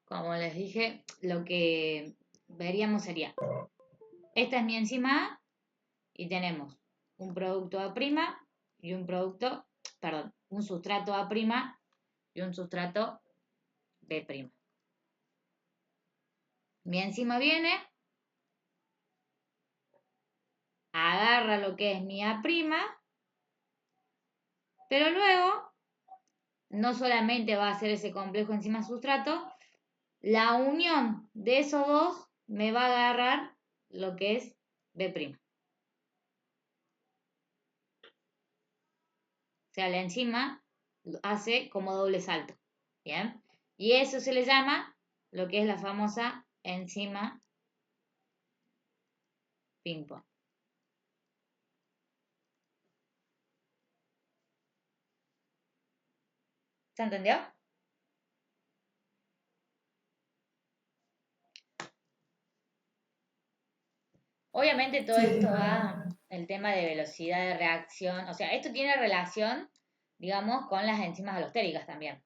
como les dije, lo que veríamos sería, esta es mi enzima A y tenemos un producto A' y un producto, perdón, un sustrato A' y un sustrato B'. Mi enzima viene, agarra lo que es mi A', pero luego no solamente va a ser ese complejo enzima-sustrato, la unión de esos dos me va a agarrar lo que es B'. O sea, la enzima hace como doble salto. ¿Bien? Y eso se le llama lo que es la famosa enzima ping-pong. ¿Se entendió? Obviamente todo esto Sí, va el tema de velocidad de reacción, o sea, esto tiene relación, digamos, con las enzimas alostéricas también.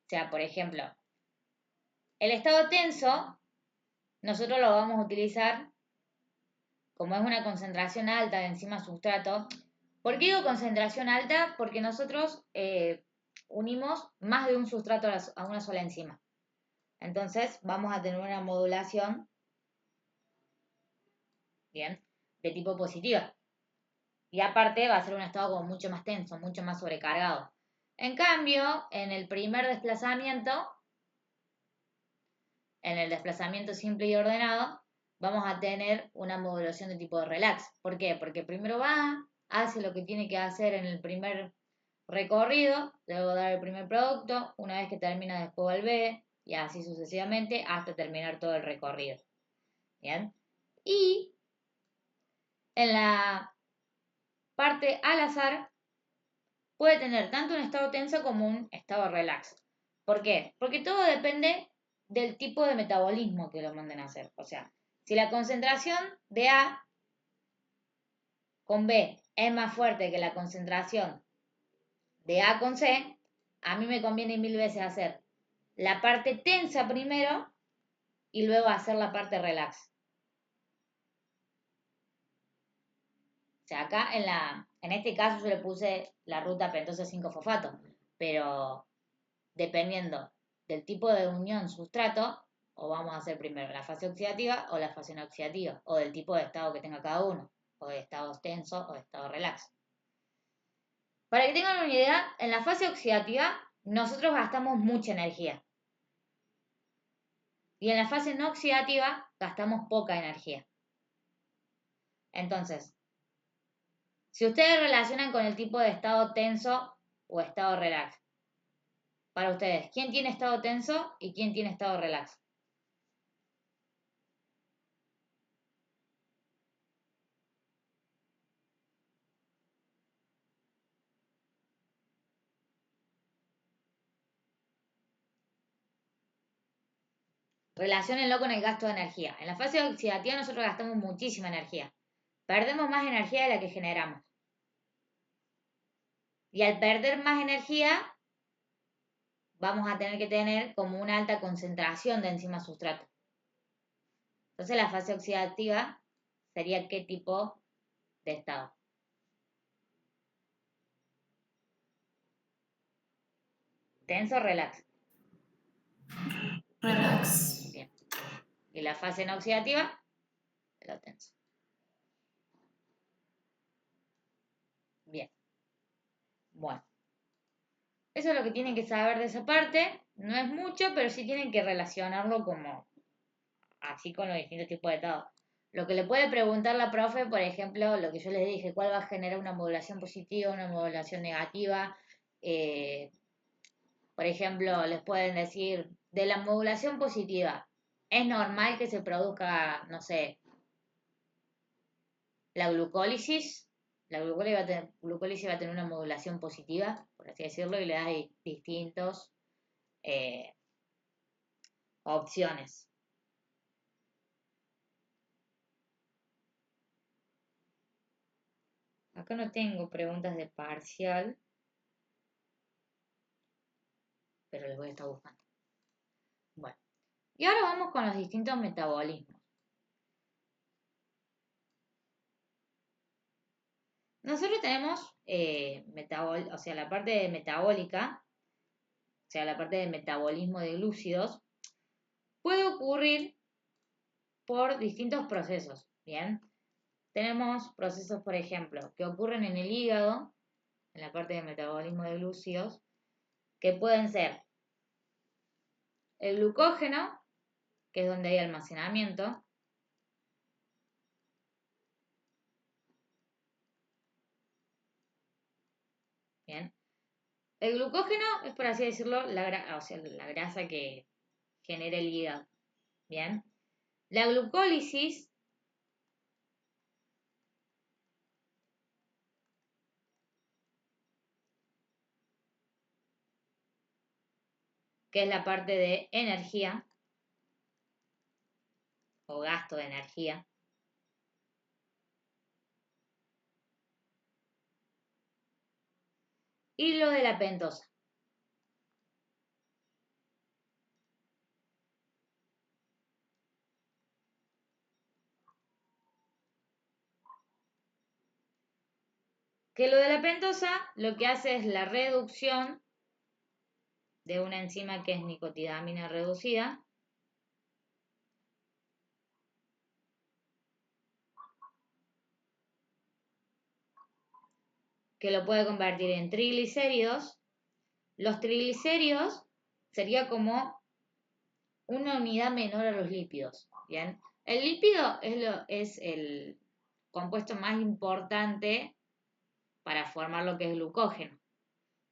O sea, por ejemplo, el estado tenso, nosotros lo vamos a utilizar como es una concentración alta de enzima sustrato. ¿Por qué digo concentración alta? Porque nosotros unimos más de un sustrato a una sola enzima. Entonces vamos a tener una modulación, bien, de tipo positiva. Y aparte va a ser un estado como mucho más tenso, mucho más sobrecargado. En cambio, en el primer desplazamiento, en el desplazamiento simple y ordenado, vamos a tener una modulación de tipo de relax. ¿Por qué? Porque primero va, hace lo que tiene que hacer en el primer recorrido, luego dar el primer producto, una vez que termina después vuelve y así sucesivamente hasta terminar todo el recorrido. ¿Bien? Y en la parte al azar puede tener tanto un estado tenso como un estado relax. ¿Por qué? Porque todo depende del tipo de metabolismo que lo manden a hacer. O sea, si la concentración de A con B es más fuerte que la concentración de A con C, a mí me conviene mil veces hacer la parte tensa primero y luego hacer la parte relax. O sea, acá en este caso yo le puse la ruta pentosa 5-fosfato, pero dependiendo del tipo de unión sustrato, o vamos a hacer primero la fase oxidativa o la fase no oxidativa, o del tipo de estado que tenga cada uno, o de estado tenso o de estado relax. Para que tengan una idea, en la fase oxidativa nosotros gastamos mucha energía. Y en la fase no oxidativa gastamos poca energía. Entonces, si ustedes relacionan con el tipo de estado tenso o estado relax, para ustedes, ¿quién tiene estado tenso y quién tiene estado relax? Relaciónenlo con el gasto de energía. En la fase oxidativa nosotros gastamos muchísima energía. Perdemos más energía de la que generamos. Y al perder más energía, vamos a tener que tener como una alta concentración de enzima sustrato. Entonces la fase oxidativa sería qué tipo de estado. Tenso o relax. relax. Bien. Y la fase no oxidativa, lo tenso. Bien. Bueno. Eso es lo que tienen que saber de esa parte. No es mucho, pero sí tienen que relacionarlo como así con los distintos tipos de estados. Lo que le puede preguntar la profe, por ejemplo, lo que yo les dije, cuál va a generar una modulación positiva, una modulación negativa. Eh, por ejemplo, les pueden decir, de la modulación positiva, es normal que se produzca, no sé, la glucólisis. La glucólisis va a tener una modulación positiva, por así decirlo, y le da distintos eh, opciones. Acá no tengo preguntas de parcial, pero les voy a estar buscando. Y ahora vamos con los distintos metabolismos. Nosotros tenemos o sea, la parte metabólica, o sea, la parte de metabolismo de glúcidos, puede ocurrir por distintos procesos, ¿bien? Tenemos procesos, por ejemplo, que ocurren en el hígado, en la parte de metabolismo de glúcidos, que pueden ser el glucógeno, que es donde hay almacenamiento, ¿bien? El glucógeno es, por así decirlo, o sea, la grasa que genera el hígado, ¿bien? La glucólisis que es la parte de energía o gasto de energía. Y lo de la pentosa. Que lo de la pentosa lo que hace es la reducción de una enzima que es nicotidamina reducida. Que lo puede convertir en triglicéridos. Los triglicéridos sería como una unidad menor a los lípidos, ¿bien? El lípido es el compuesto más importante para formar lo que es glucógeno,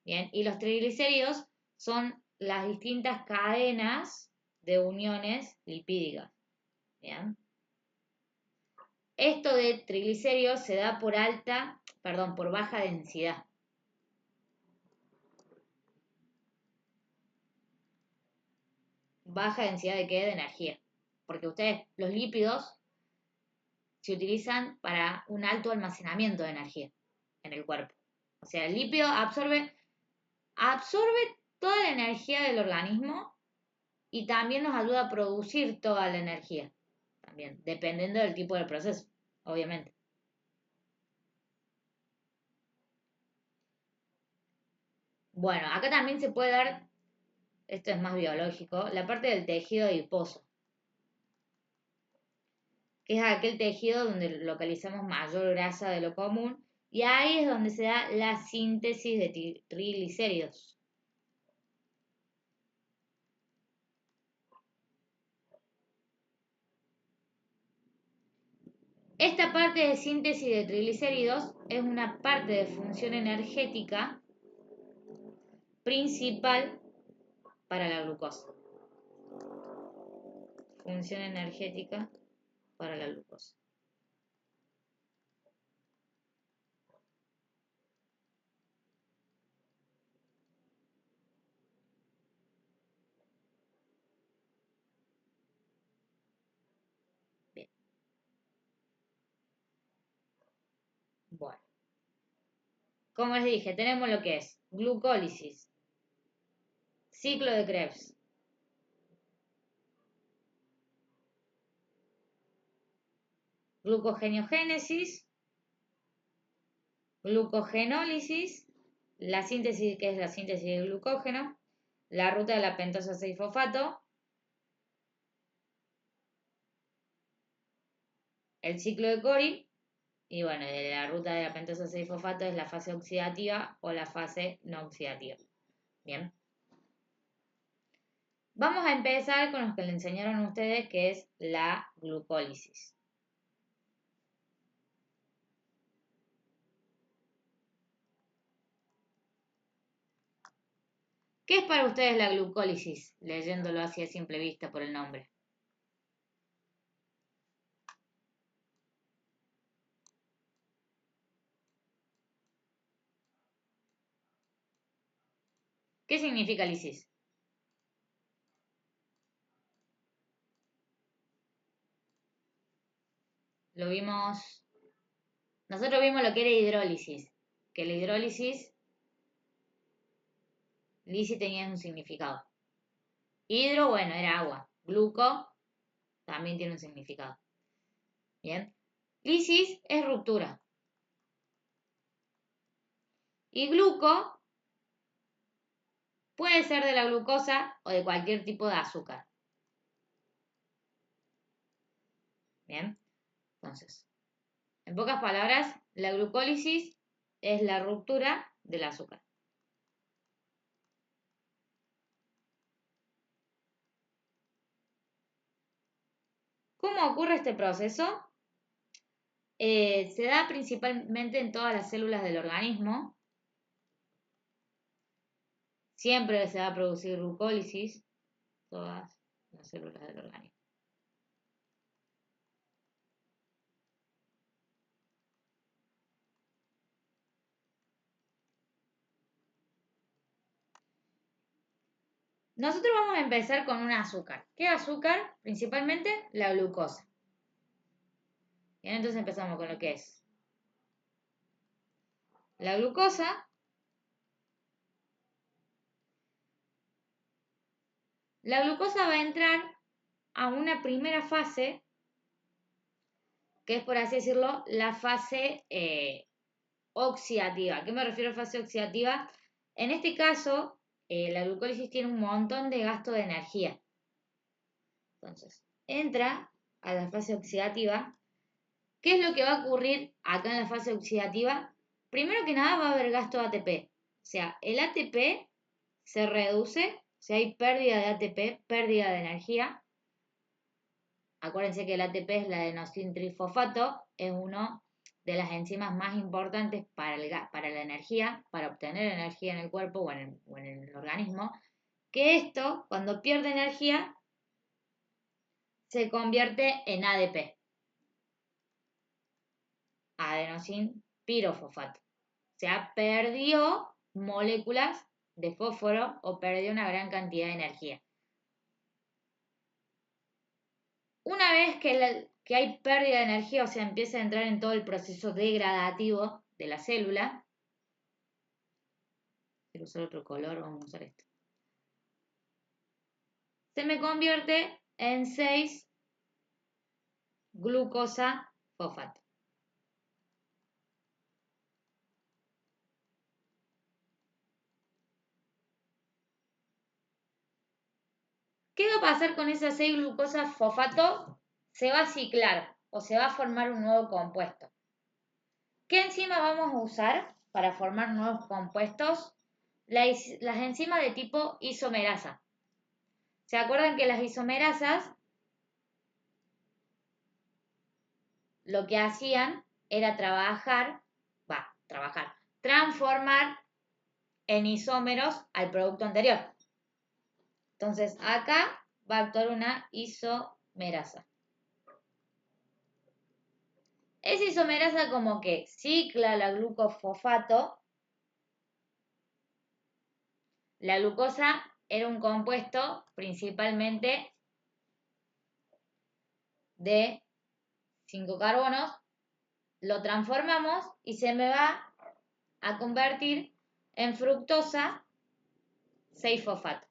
¿bien? Y los triglicéridos son las distintas cadenas de uniones lipídicas, ¿bien? Esto de triglicéridos se da por baja densidad. ¿Baja densidad de qué? De energía. Porque los lípidos, se utilizan para un alto almacenamiento de energía en el cuerpo. O sea, el lípido absorbe toda la energía del organismo y también nos ayuda a producir toda la energía. También, dependiendo del tipo de proceso, obviamente. Bueno, acá también se puede dar, esto es más biológico, la parte del tejido adiposo, que es aquel tejido donde localizamos mayor grasa de lo común, y ahí es donde se da la síntesis de triglicéridos. Esta parte de síntesis de triglicéridos es una parte de función energética principal para la glucosa. Función energética para la glucosa. Bien. Bueno. Como les dije, tenemos lo que es glucólisis, ciclo de Krebs, glucogeniogénesis, glucogenólisis, la síntesis que es la síntesis de glucógeno, la ruta de la pentosa 6-fosfato, el ciclo de Cori, y bueno, de la ruta de la pentosa 6-fosfato es la fase oxidativa o la fase no oxidativa. Bien. Vamos a empezar con los que le enseñaron a ustedes, que es la glucólisis. ¿Qué es para ustedes la glucólisis? Leyéndolo así a simple vista por el nombre. ¿Qué significa lisis? Lo vimos. Nosotros vimos lo que era hidrólisis. Que la hidrólisis, lisis tenía un significado. Hidro, bueno, era agua. Gluco también tiene un significado. Bien. Lisis es ruptura. Y gluco puede ser de la glucosa o de cualquier tipo de azúcar. Bien. Entonces, en pocas palabras, la glucólisis es la ruptura del azúcar. ¿Cómo ocurre este proceso? Se da principalmente en todas las células del organismo. Siempre se va a producir glucólisis, todas las células del organismo. Nosotros vamos a empezar con un azúcar. ¿Qué azúcar? Principalmente la glucosa. Bien, entonces empezamos con lo que es la glucosa. La glucosa va a entrar a una primera fase, que es, por así decirlo, la fase oxidativa. ¿A qué me refiero a fase oxidativa? En este caso, la glucólisis tiene un montón de gasto de energía. Entonces, entra a la fase oxidativa. ¿Qué es lo que va a ocurrir acá en la fase oxidativa? Primero que nada va a haber gasto de ATP. O sea, el ATP se reduce, si hay pérdida de ATP, pérdida de energía. Acuérdense que el ATP es la adenosintrifosfato, es una de las enzimas más importantes para la energía, para obtener energía en el cuerpo o en el organismo. Que esto, cuando pierde energía, se convierte en ADP. Adenosin pirofosfato. O sea, perdió moléculas de fósforo o perdió una gran cantidad de energía. Una vez que hay pérdida de energía, o sea, empieza a entrar en todo el proceso degradativo de la célula. Quiero usar otro color, vamos a usar este. Se me convierte en 6-glucosa fosfato. ¿Qué va a pasar con esa 6-glucosa fosfato? Se va a ciclar o se va a formar un nuevo compuesto. ¿Qué enzima vamos a usar para formar nuevos compuestos? Las enzimas de tipo isomerasa. ¿Se acuerdan que las isomerasas lo que hacían era transformar en isómeros al producto anterior? Entonces acá va a actuar una isomerasa. Esa isomerasa como que cicla la glucofosfato. La glucosa era un compuesto principalmente de 5 carbonos, lo transformamos y se me va a convertir en fructosa 6-fosfato.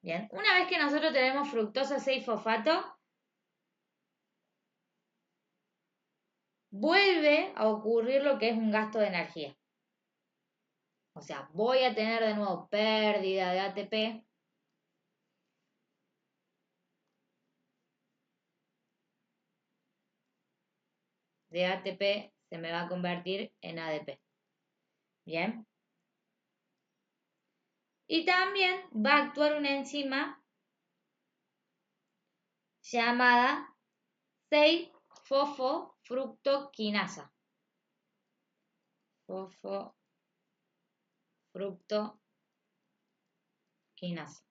Bien, una vez que nosotros tenemos fructosa 6-fosfato, vuelve a ocurrir lo que es un gasto de energía. O sea, voy a tener de nuevo pérdida de ATP. De ATP se me va a convertir en ADP. Bien. Y también va a actuar una enzima llamada 6-fosfofructoquinasa. Fosfofructoquinasa.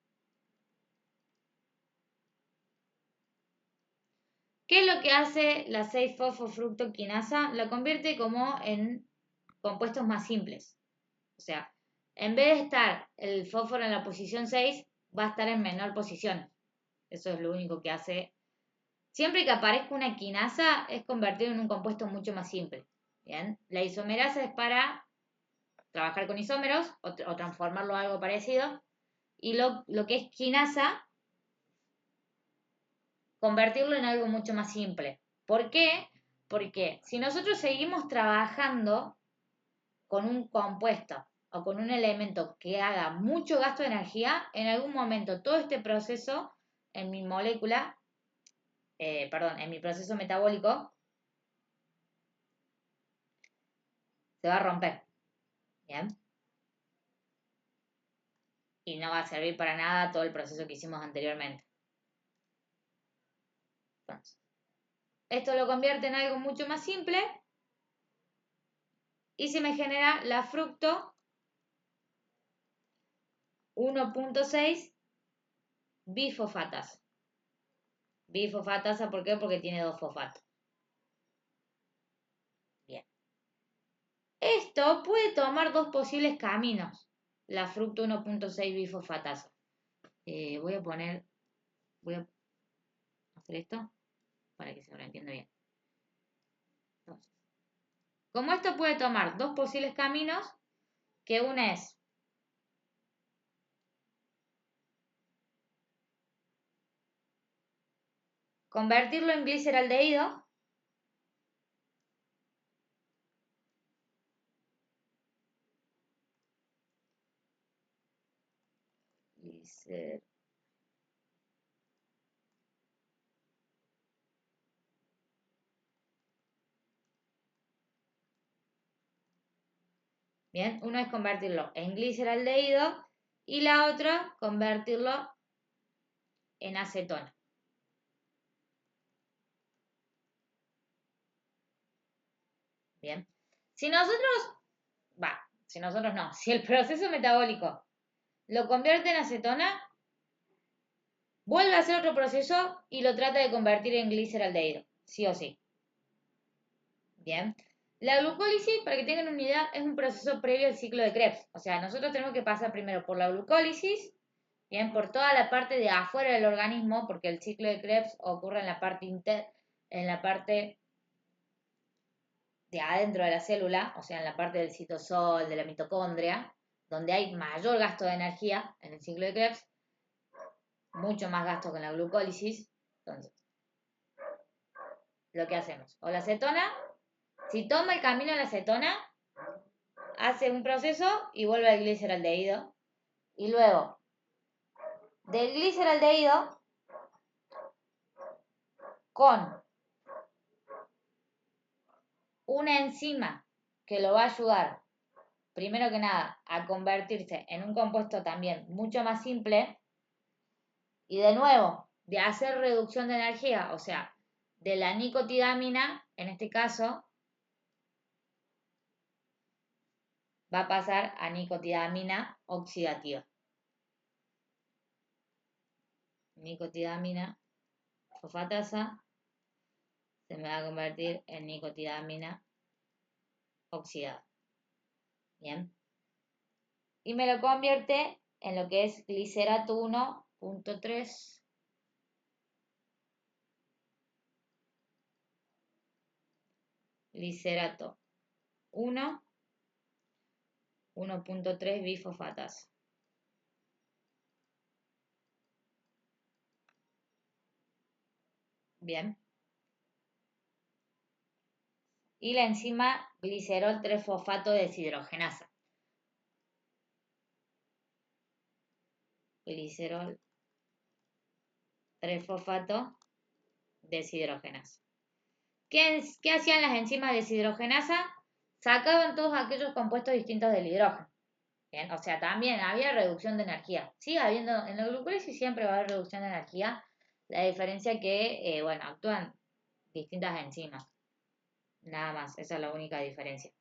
¿Qué es lo que hace la 6-fosfofructoquinasa? La convierte como en compuestos más simples. O sea, en vez de estar el fósforo en la posición 6, va a estar en menor posición. Eso es lo único que hace. Siempre que aparezca una quinasa es convertido en un compuesto mucho más simple. Bien, la isomerasa es para trabajar con isómeros o transformarlo a algo parecido. Y lo que es quinasa, convertirlo en algo mucho más simple. ¿Por qué? Porque si nosotros seguimos trabajando con un compuesto o con un elemento que haga mucho gasto de energía, en algún momento todo este proceso en mi molécula, en mi proceso metabólico, se va a romper. ¿Bien? Y no va a servir para nada todo el proceso que hicimos anteriormente. Entonces, esto lo convierte en algo mucho más simple y se me genera la fructo 1.6 bifosfatasa. Bifosfatasa, ¿por qué? Porque tiene 2 fosfatos. Bien. Esto puede tomar 2 posibles caminos, la fructo 1.6 bifosfatasa. Voy a hacer esto para que se lo entienda bien. Entonces, como esto puede tomar 2 posibles caminos, que una es convertirlo en gliceraldehído, bien, uno es convertirlo en gliceraldehído y la otra convertirlo en acetona. Bien, si nosotros no, si el proceso metabólico lo convierte en acetona, vuelve a hacer otro proceso y lo trata de convertir en gliceraldehído, sí o sí. Bien. La glucólisis, para que tengan una idea, es un proceso previo al ciclo de Krebs. O sea, nosotros tenemos que pasar primero por la glucólisis, bien, por toda la parte de afuera del organismo, porque el ciclo de Krebs ocurre en la parte de adentro de la célula, o sea, en la parte del citosol, de la mitocondria, donde hay mayor gasto de energía en el ciclo de Krebs, mucho más gasto que en la glucólisis. Entonces, lo que hacemos, o la acetona, si toma el camino de la acetona, hace un proceso y vuelve al gliceraldehído. Y luego, del gliceraldehído, con una enzima que lo va a ayudar, primero que nada, a convertirse en un compuesto también mucho más simple. Y de nuevo, de hacer reducción de energía, o sea, de la nicotidamina, en este caso, va a pasar a nicotidamina oxidativa. Nicotidamina fosfatasa se me va a convertir en nicotidamina oxidada. Bien. Y me lo convierte en lo que es glicerato 1.3. Glicerato 1.3 bifosfatasa. Bien. Y la enzima glicerol 3-fosfato deshidrogenasa. Glicerol 3-fosfato deshidrogenasa. ¿Qué hacían las enzimas deshidrogenasa? Sacaban todos aquellos compuestos distintos del hidrógeno. Bien, o sea, también había reducción de energía. Sigue habiendo, en la glucólisis siempre va a haber reducción de energía. La diferencia que, actúan distintas enzimas. Nada más, esa es la única diferencia.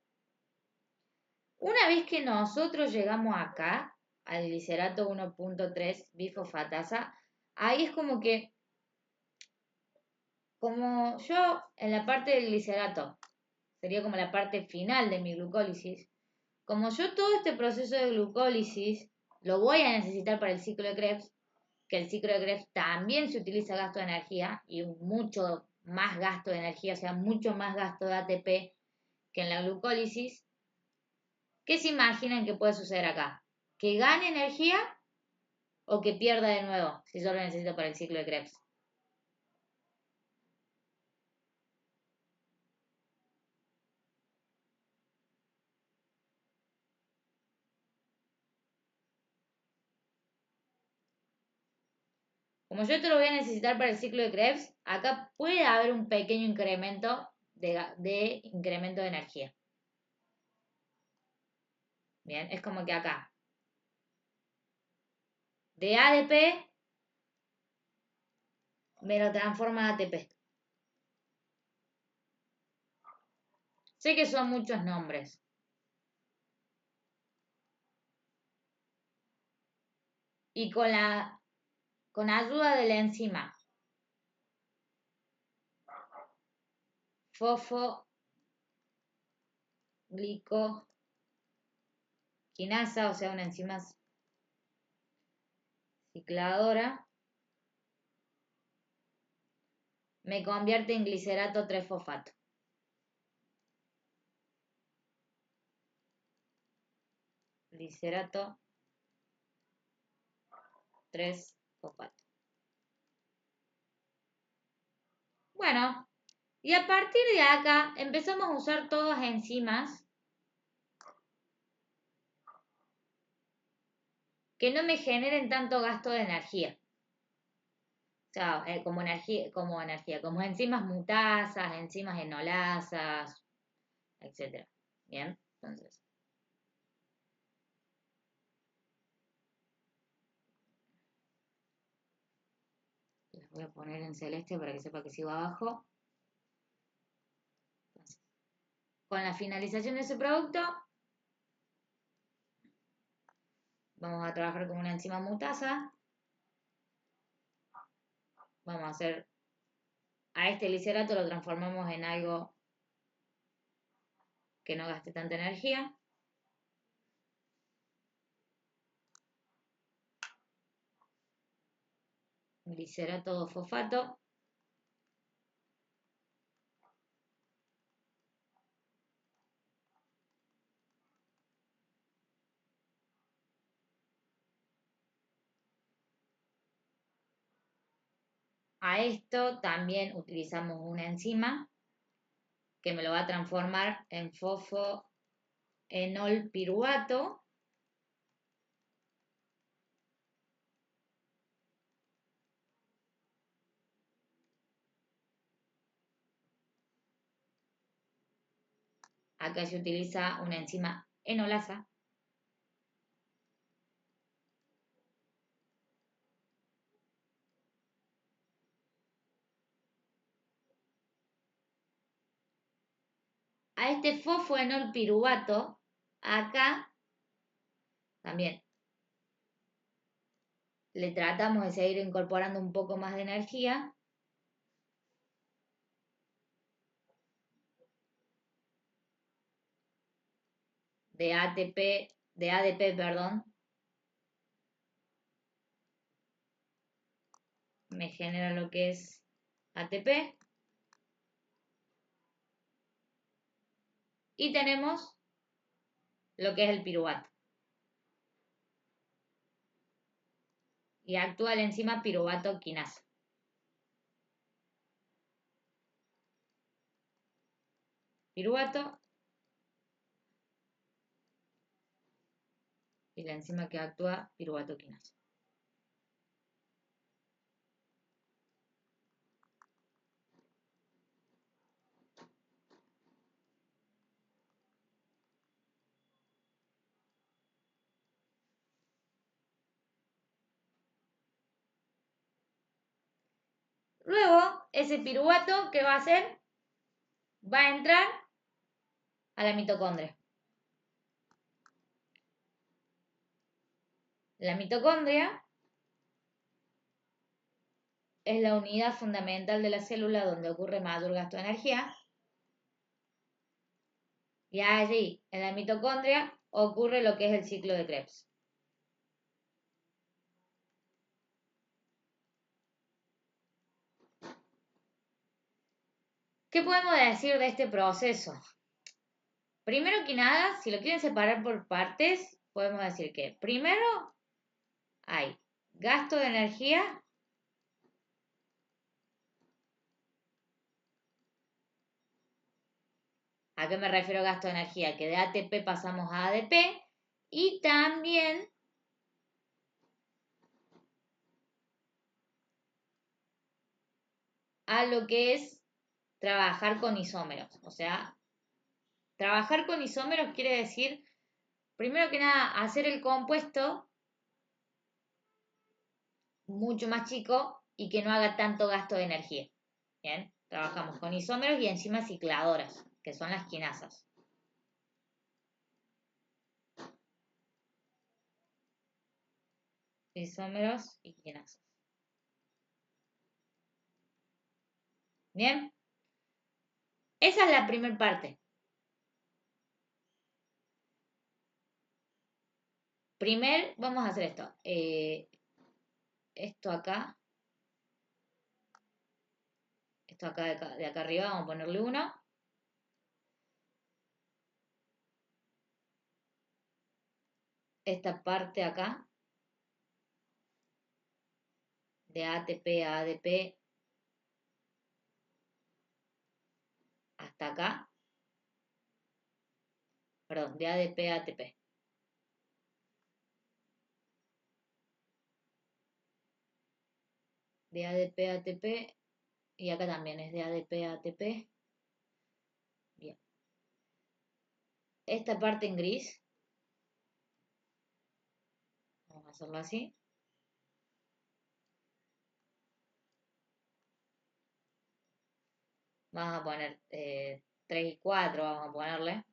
Una vez que nosotros llegamos acá, al glicerato 1.3 bifosfatasa, ahí es como que, como yo en la parte del glicerato, sería como la parte final de mi glucólisis, como yo todo este proceso de glucólisis lo voy a necesitar para el ciclo de Krebs, que el ciclo de Krebs también se utiliza gasto de energía y mucho más gasto de energía, o sea, mucho más gasto de ATP que en la glucólisis. ¿Qué se imaginan que puede suceder acá? ¿Que gane energía o que pierda de nuevo si yo lo necesito para el ciclo de Krebs? Como yo esto lo voy a necesitar para el ciclo de Krebs, acá puede haber un pequeño incremento de incremento de energía. Bien, es como que acá de ADP me lo transforma a ATP. Sé que son muchos nombres. Y con ayuda de la enzima fosfoglicoquinasa, o sea, una enzima cicladora, me convierte en glicerato 3-fosfato. Glicerato 3-fosfato. Bueno, y a partir de acá empezamos a usar todas enzimas que no me generen tanto gasto de energía. O sea, como enzimas mutasas, enzimas enolasas, etc. Bien, entonces. Las voy a poner en celeste para que sepa que sigo abajo. Entonces, con la finalización de ese producto, vamos a trabajar con una enzima mutasa. Vamos a hacer, a este glicerato lo transformamos en algo que no gaste tanta energía. Glicerato 2-fosfato. A esto también utilizamos una enzima que me lo va a transformar en fosfoenolpiruvato. Acá se utiliza una enzima enolasa. A este fosfoenolpiruvato, acá también le tratamos de seguir incorporando un poco más de energía. De ADP, perdón. Me genera lo que es ATP. Y tenemos lo que es el piruvato. Y actúa la enzima piruvato quinasa. Piruvato. Y la enzima que actúa piruvato quinasa. Luego, ese piruvato, ¿qué va a hacer? Va a entrar a la mitocondria. La mitocondria es la unidad fundamental de la célula donde ocurre mayor gasto de energía. Y allí, en la mitocondria, ocurre lo que es el ciclo de Krebs. ¿Qué podemos decir de este proceso? Primero que nada, si lo quieren separar por partes, podemos decir que primero hay gasto de energía. ¿A qué me refiero gasto de energía? Que de ATP pasamos a ADP y también a lo que es trabajar con isómeros. O sea, trabajar con isómeros quiere decir, primero que nada, hacer el compuesto mucho más chico y que no haga tanto gasto de energía. Bien, trabajamos con isómeros y enzimas cicladoras, que son las quinasas. Isómeros y quinasas. Bien, esa es la primera parte. Primero vamos a hacer esto. Esto acá. Esto acá de acá arriba, vamos a ponerle 1. Esta parte acá. De ATP a ADP. Hasta acá. Perdón, de ADP a ATP. De ADP a ATP. Y acá también es de ADP a ATP. Bien. Esta parte en gris. Vamos a hacerlo así. Vamos a poner 3 y 4, vamos a ponerle.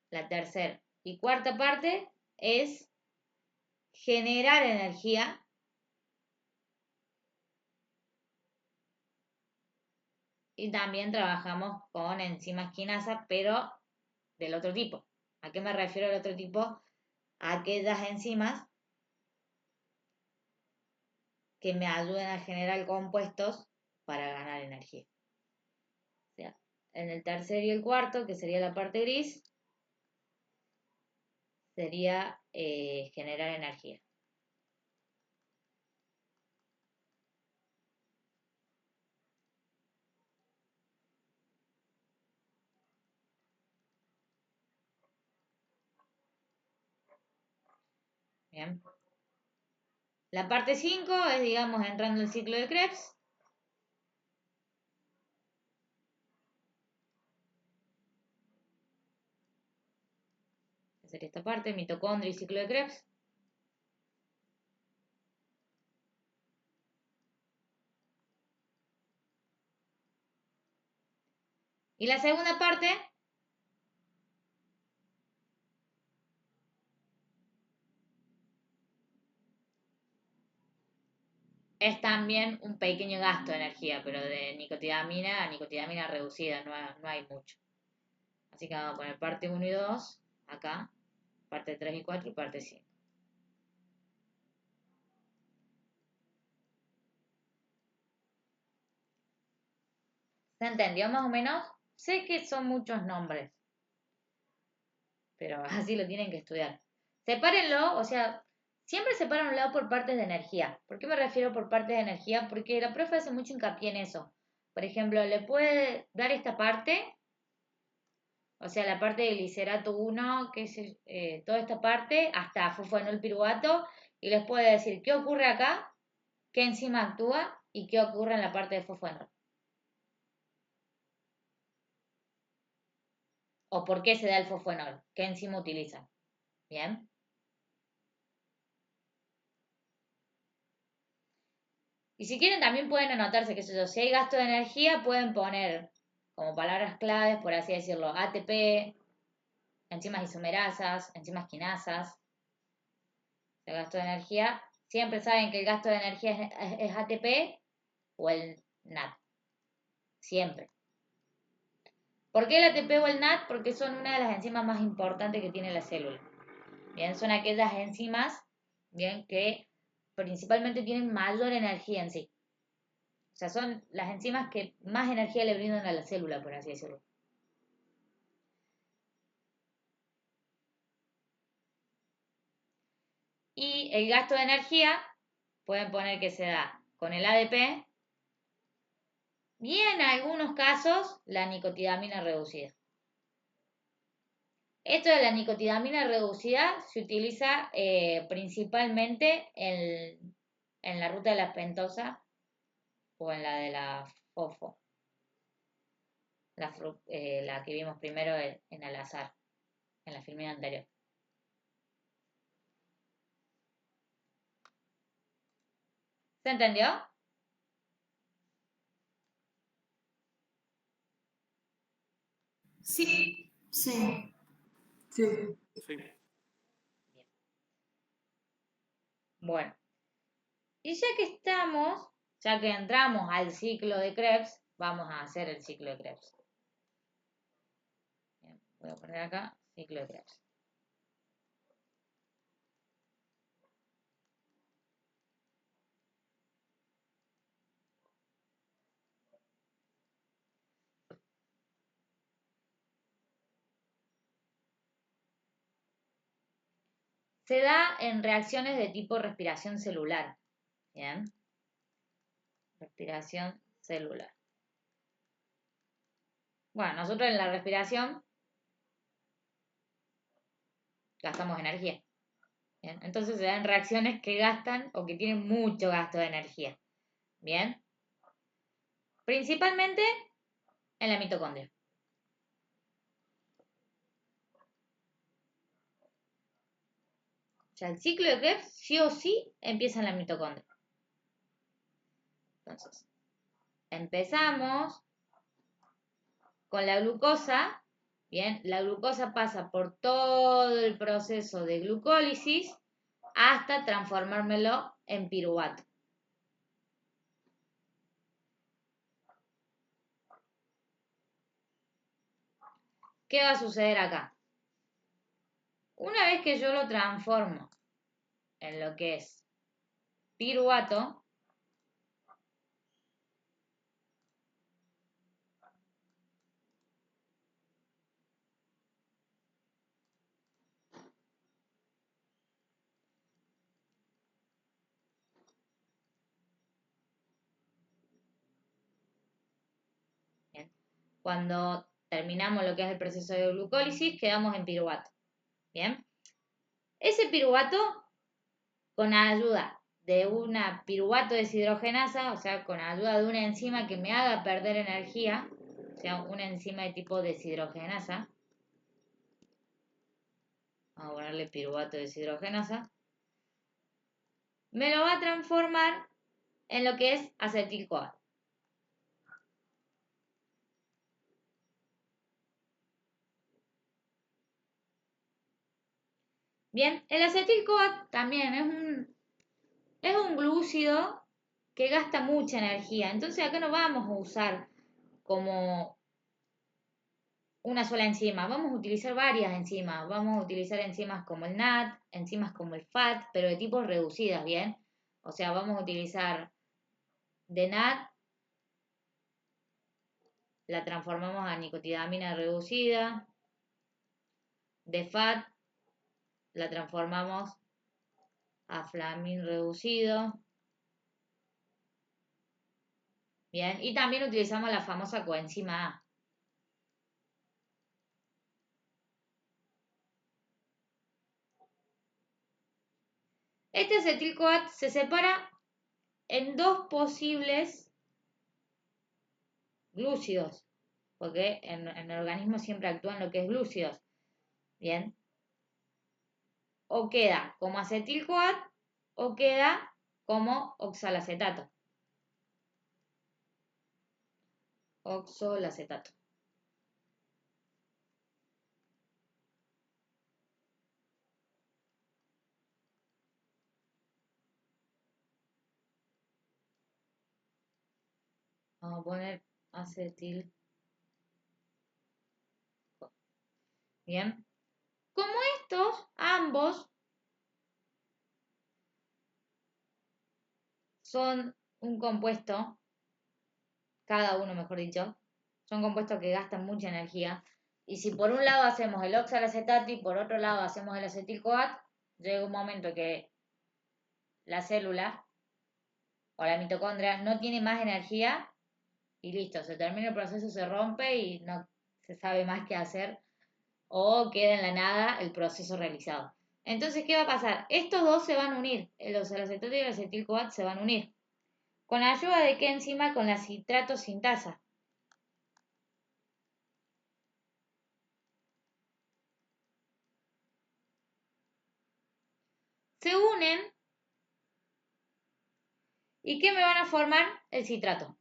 La tercera y cuarta parte es generar energía. Y también trabajamos con enzimas quinasa, pero del otro tipo. ¿A qué me refiero al otro tipo? A aquellas enzimas que me ayuden a generar compuestos para ganar energía. O sea, en el tercero y el cuarto, que sería la parte gris, sería generar energía. Bien. La parte 5 es, digamos, entrando el ciclo de Krebs. Sería esta parte, mitocondria y ciclo de Krebs. Y la segunda parte es también un pequeño gasto de energía, pero de nicotinamina a nicotinamina reducida, no hay mucho. Así que vamos a poner parte 1 y 2 acá, parte 3 y 4 y parte 5. ¿Se entendió más o menos? Sé que son muchos nombres, pero así lo tienen que estudiar. Sepárenlo, o sea, siempre sepárenlo por partes de energía. ¿Por qué me refiero por partes de energía? Porque la profe hace mucho hincapié en eso. Por ejemplo, le puede dar esta parte, o sea, la parte de glicerato 1, que es toda esta parte, hasta fosfonol piruvato, y les puede decir qué ocurre acá, qué enzima actúa y qué ocurre en la parte de fosfonol. O por qué se da el fosfonol, qué enzima utiliza. Bien. Y si quieren también pueden anotarse, qué sé yo, si hay gasto de energía, pueden poner como palabras claves, por así decirlo, ATP, enzimas isomerasas, enzimas quinasas, el gasto de energía. Siempre saben que el gasto de energía es ATP o el NAT. Siempre. ¿Por qué el ATP o el NAT? Porque son una de las enzimas más importantes que tiene la célula. Bien, son aquellas enzimas, bien, que principalmente tienen mayor energía en sí. sea, son las enzimas que más energía le brindan a la célula, por así decirlo. Y el gasto de energía, pueden poner que se da con el ADP y en algunos casos la nicotidamina reducida. Esto de la nicotidamina reducida se utiliza principalmente en la ruta de la pentosa o en la de la fofo, la que vimos primero en al azar, en la filmina anterior. ¿Se entendió? Sí, sí. Sí. Bueno, y ya que estamos, ya que entramos al ciclo de Krebs, vamos a hacer el ciclo de Krebs. Bien, voy a poner acá ciclo de Krebs. Se da en reacciones de tipo respiración celular. Bien. Respiración celular. Bueno, nosotros en la respiración gastamos energía. Bien. Entonces se dan reacciones que gastan o que tienen mucho gasto de energía. Bien. Principalmente en la mitocondria. O sea, el ciclo de Krebs sí o sí empieza en la mitocondria. Entonces, empezamos con la glucosa. Bien, la glucosa pasa por todo el proceso de glucólisis hasta transformármelo en piruvato. ¿Qué va a suceder acá? Una vez que yo lo transformo en lo que es piruvato, bien, cuando terminamos lo que es el proceso de glucólisis, quedamos en piruvato. Bien, ese piruvato, con ayuda de una piruvato deshidrogenasa, o sea, con ayuda de una enzima que me haga perder energía, o sea, una enzima de tipo deshidrogenasa, vamos a ponerle piruvato deshidrogenasa, me lo va a transformar en lo que es acetil-CoA. Bien, el acetil-CoA también es un glúcido que gasta mucha energía. Entonces acá no vamos a usar como una sola enzima, vamos a utilizar varias enzimas. Vamos a utilizar enzimas como el NAT, enzimas como el FAT, pero de tipos reducidas, ¿bien? O sea, vamos a utilizar de NAT, la transformamos a nicotidamina reducida. De FAT, la transformamos a flamin reducido. Bien, y también utilizamos la famosa coenzima A. Este acetil-CoA se separa en dos posibles glúcidos, porque en el organismo siempre actúan lo que es glúcidos. Bien. O queda como acetil-CoA o queda como oxalacetato. Oxalacetato. Vamos a poner acetil. Bien. Como estos, ambos son un compuesto cada uno mejor dicho, son compuestos que gastan mucha energía. Y si por un lado hacemos el oxalacetato y por otro lado hacemos el acetil-CoA, llega un momento que la célula o la mitocondria no tiene más energía y listo, se termina el proceso, se rompe y no se sabe más qué hacer o queda en la nada el proceso realizado. Entonces, ¿qué va a pasar? Estos dos se van a unir, el oxalacetato y el acetil-CoA se van a unir. ¿Con ayuda de qué enzima? Con la citrato sintasa. Se unen. ¿Y qué me van a formar? El citrato.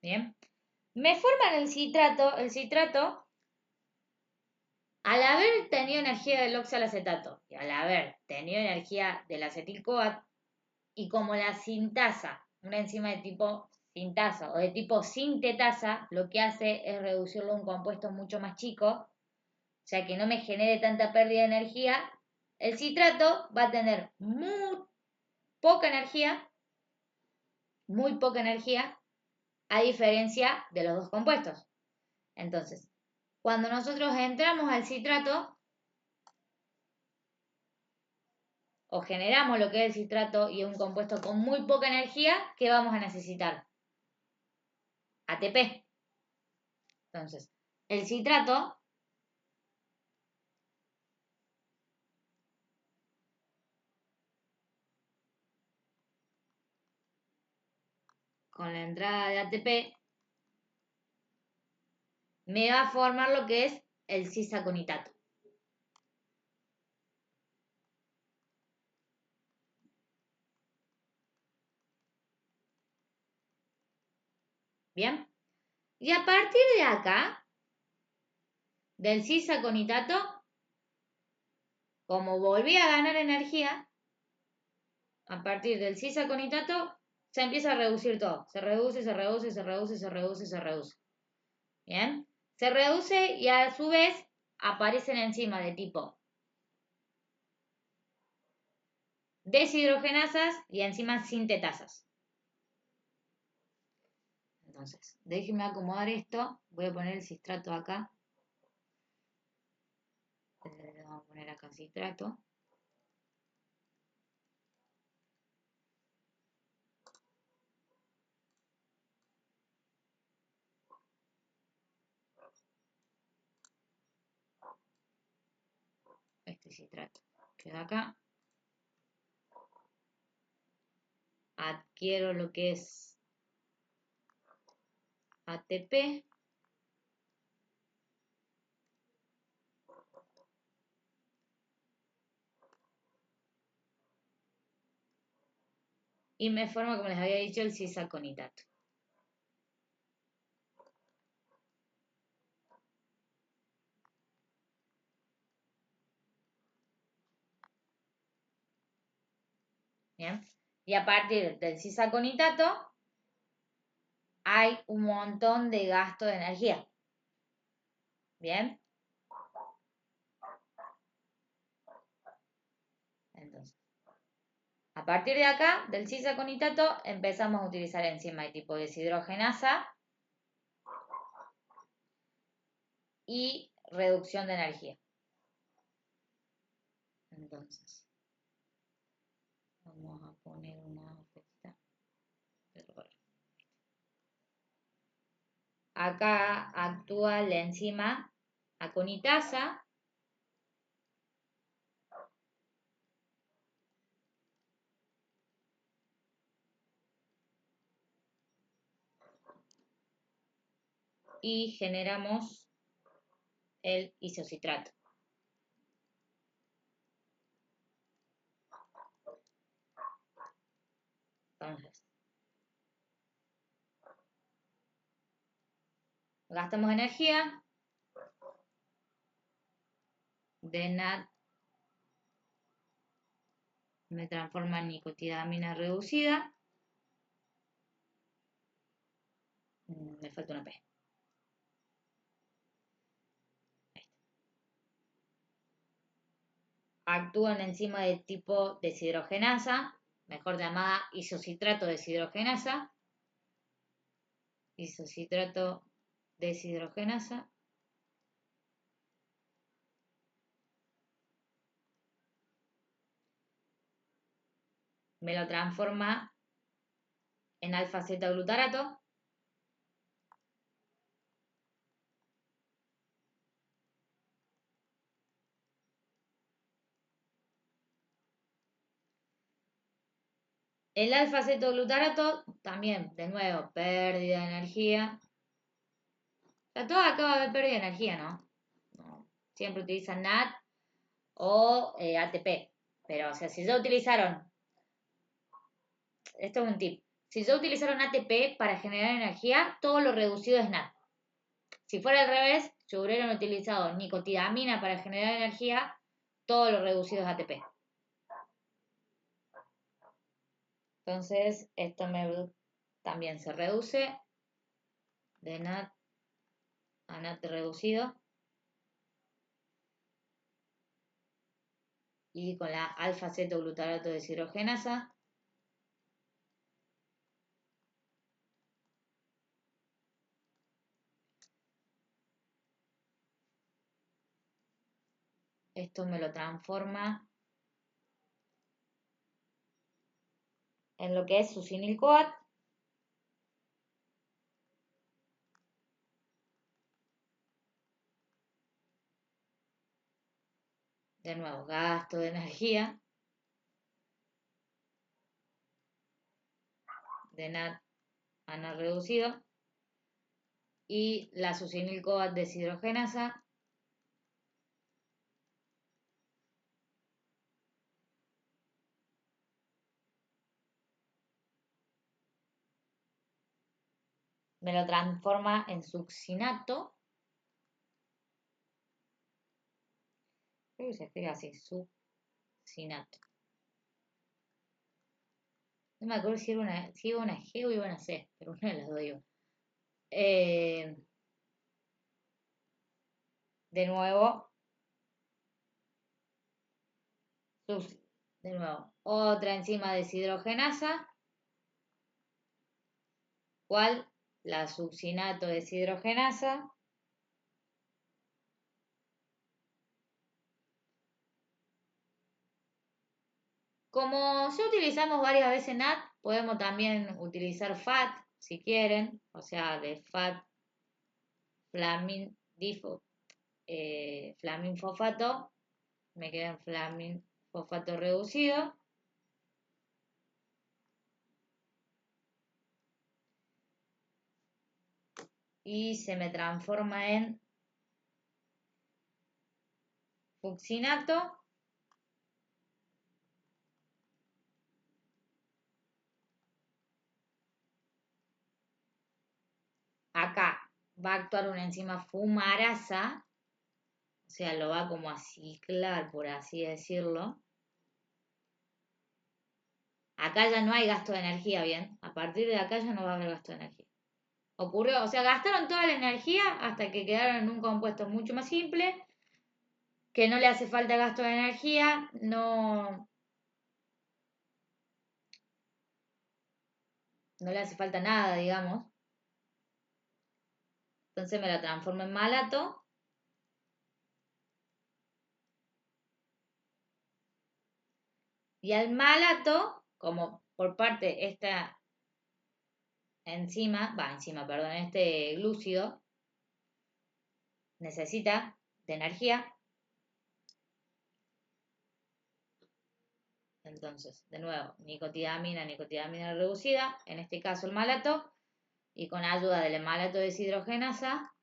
Bien. Me forman el citrato. El citrato, al haber tenido energía del oxalacetato y al haber tenido energía del acetil-CoA, y como la sintasa, una enzima de tipo sintasa o de tipo sintetasa, lo que hace es reducirlo a un compuesto mucho más chico, o sea que no me genere tanta pérdida de energía, el citrato va a tener muy poca energía, a diferencia de los dos compuestos. Entonces, cuando nosotros entramos al citrato o generamos lo que es el citrato y es un compuesto con muy poca energía, ¿qué vamos a necesitar? ATP. Entonces, el citrato con la entrada de ATP me va a formar lo que es el cisaconitato. Bien. Y a partir de acá, del cisaconitato, como volví a ganar energía, a partir del cisaconitato se empieza a reducir todo. Se reduce, se reduce, se reduce, se reduce, se reduce. Bien. Se reduce y a su vez aparecen enzimas de tipo deshidrogenasas y enzimas sintetasas. Entonces, déjenme acomodar esto. Voy a poner el cistrato acá. Vamos a poner acá citrato. Este citrato queda acá. Adquiero lo que es ATP. Y me forma, como les había dicho, el cisaconitato. Bien. Y a partir del cisaconitato hay un montón de gasto de energía. Bien. Entonces, a partir de acá, del cisaconitato, empezamos a utilizar enzimas de tipo deshidrogenasa y reducción de energía. Entonces, vamos a poner una flequita. Acá actúa la enzima aconitasa y generamos el isocitrato. Entonces, gastamos energía de me transforma en nicotidamina reducida. Me falta una P. Actúa en enzima de tipo deshidrogenasa, mejor llamada isocitrato deshidrogenasa. Isocitrato deshidrogenasa. Me lo transforma en alfa-Z-glutarato. El alfa-Z-glutarato también, de nuevo, pérdida de energía. O sea, todo acaba de haber pérdida de energía, ¿no? Siempre utilizan NAD o ATP. Pero, o sea, si ya utilizaron, esto es un tip, si ya utilizaron ATP para generar energía, todo lo reducido es NAD. Si fuera al revés, si hubieran utilizado nicotidamina para generar energía, todo lo reducido es ATP. Entonces, esto también se reduce de NAD a NAD reducido. Y con la alfa-Z-glutarato deshidrogenasa. Esto me lo transforma en lo que es succinil-CoA. De nuevo, gasto de energía. De NAD a NAD reducido. Y la succinil-CoA deshidrogenasa. Me lo transforma en succinato. Creo que se escribe así, succinato. No me acuerdo si iba una G o iba una C, pero una de las dos digo. De nuevo, otra enzima deshidrogenasa. ¿Cuál? La succinato deshidrogenasa. Como ya utilizamos varias veces NAD, podemos también utilizar FAT si quieren, o sea, de FAT flaminfosfato, me queda en flaminfosfato reducido. Y se me transforma en fucsinato. Acá va a actuar una enzima fumarasa, o sea, lo va como a ciclar, por así decirlo. Acá ya no hay gasto de energía, ¿bien? A partir de acá ya no va a haber gasto de energía. Ocurrió, o sea, gastaron toda la energía hasta que quedaron en un compuesto mucho más simple, que no le hace falta gasto de energía, no le hace falta nada, digamos. Entonces me la transformo en malato. Y al malato, como por parte esta este glúcido necesita de energía. Entonces, de nuevo, nicotidamina reducida, en este caso el malato, y con ayuda del malato deshidrogenasa,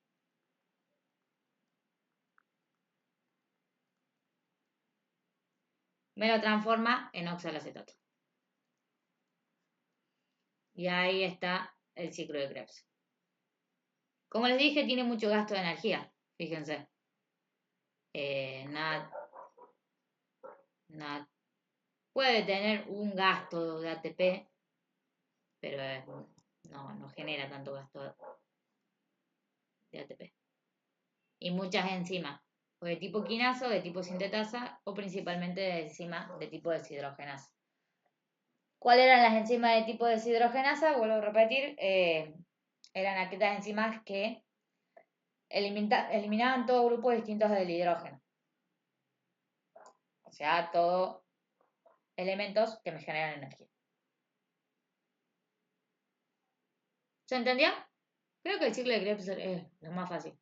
me lo transforma en oxalacetato. Y ahí está el ciclo de Krebs. Como les dije, tiene mucho gasto de energía, fíjense. NAD, Puede tener un gasto de ATP, pero no genera tanto gasto de ATP. Y muchas enzimas, o de tipo quinaso, de tipo sintetasa, o principalmente de enzimas de tipo deshidrogenasa. ¿Cuáles eran las enzimas de tipo deshidrogenasa? Vuelvo a repetir, eran aquellas enzimas que eliminaban todo grupo distintos del hidrógeno. O sea, todos elementos que me generan energía. ¿Se entendió? Creo que el ciclo de Krebs es lo más fácil.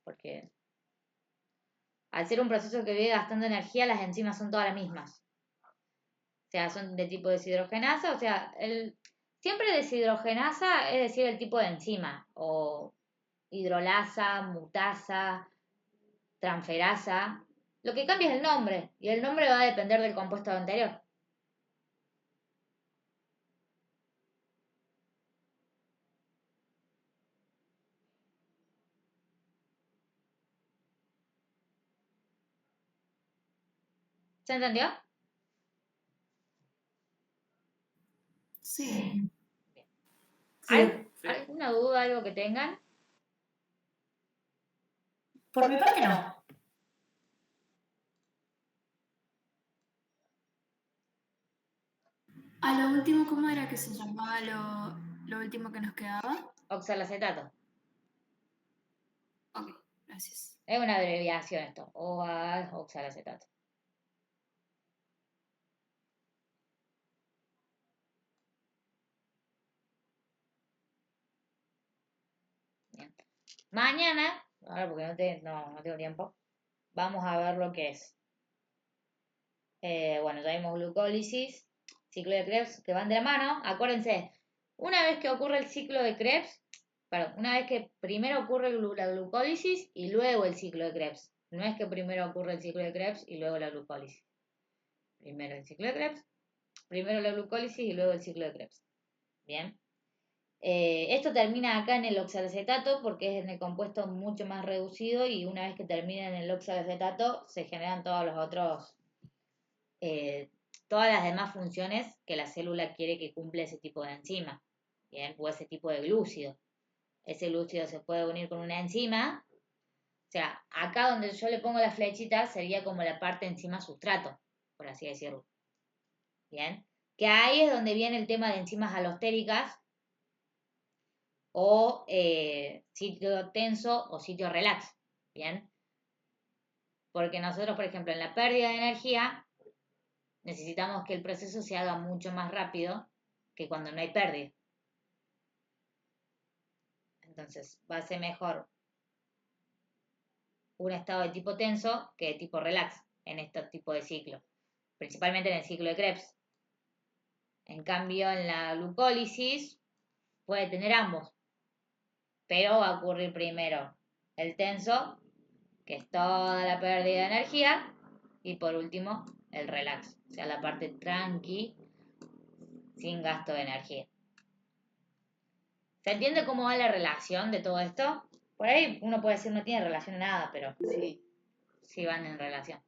Porque al ser un proceso que vive gastando energía, las enzimas son todas las mismas. O sea, son de tipo deshidrogenasa. O sea, siempre deshidrogenasa es decir el tipo de enzima. O hidrolasa, mutasa, transferasa. Lo que cambia es el nombre. Y el nombre va a depender del compuesto anterior. ¿Se entendió? Sí. ¿Alguna duda, algo que tengan? Por mi parte no. A lo último, ¿cómo era que se llamaba lo último que nos quedaba? Oxalacetato. Ok, gracias. Es una abreviación esto. OA, oxalacetato. Bien. Mañana, ahora porque no tengo tiempo, vamos a ver lo que es. Bueno, ya vimos glucólisis, ciclo de Krebs, que van de la mano. Acuérdense, una vez que ocurre el ciclo de Krebs, una vez que primero ocurre la glucólisis y luego el ciclo de Krebs. No es que primero ocurre el ciclo de Krebs y luego la glucólisis. Primero el ciclo de Krebs, primero la glucólisis y luego el ciclo de Krebs. Bien. Esto termina acá en el oxalacetato porque es en el compuesto mucho más reducido y una vez que termina en el oxalacetato se generan todos los otros, todas las demás funciones que la célula quiere que cumpla ese tipo de enzima, bien, o ese tipo de glúcido. Ese glúcido se puede unir con una enzima, o sea, acá donde yo le pongo la flechita sería como la parte enzima sustrato, por así decirlo. Bien, que ahí es donde viene el tema de enzimas alostéricas o sitio tenso o sitio relax, ¿bien? Porque nosotros, por ejemplo, en la pérdida de energía, necesitamos que el proceso se haga mucho más rápido que cuando no hay pérdida. Entonces, va a ser mejor un estado de tipo tenso que de tipo relax en este tipo de ciclo, principalmente en el ciclo de Krebs. En cambio, en la glucólisis puede tener ambos, pero va a ocurrir primero el tenso, que es toda la pérdida de energía, y por último el relax, o sea, la parte tranqui, sin gasto de energía. ¿Se entiende cómo va la relación de todo esto? Por ahí uno puede decir no tiene relación nada, pero sí van en relación.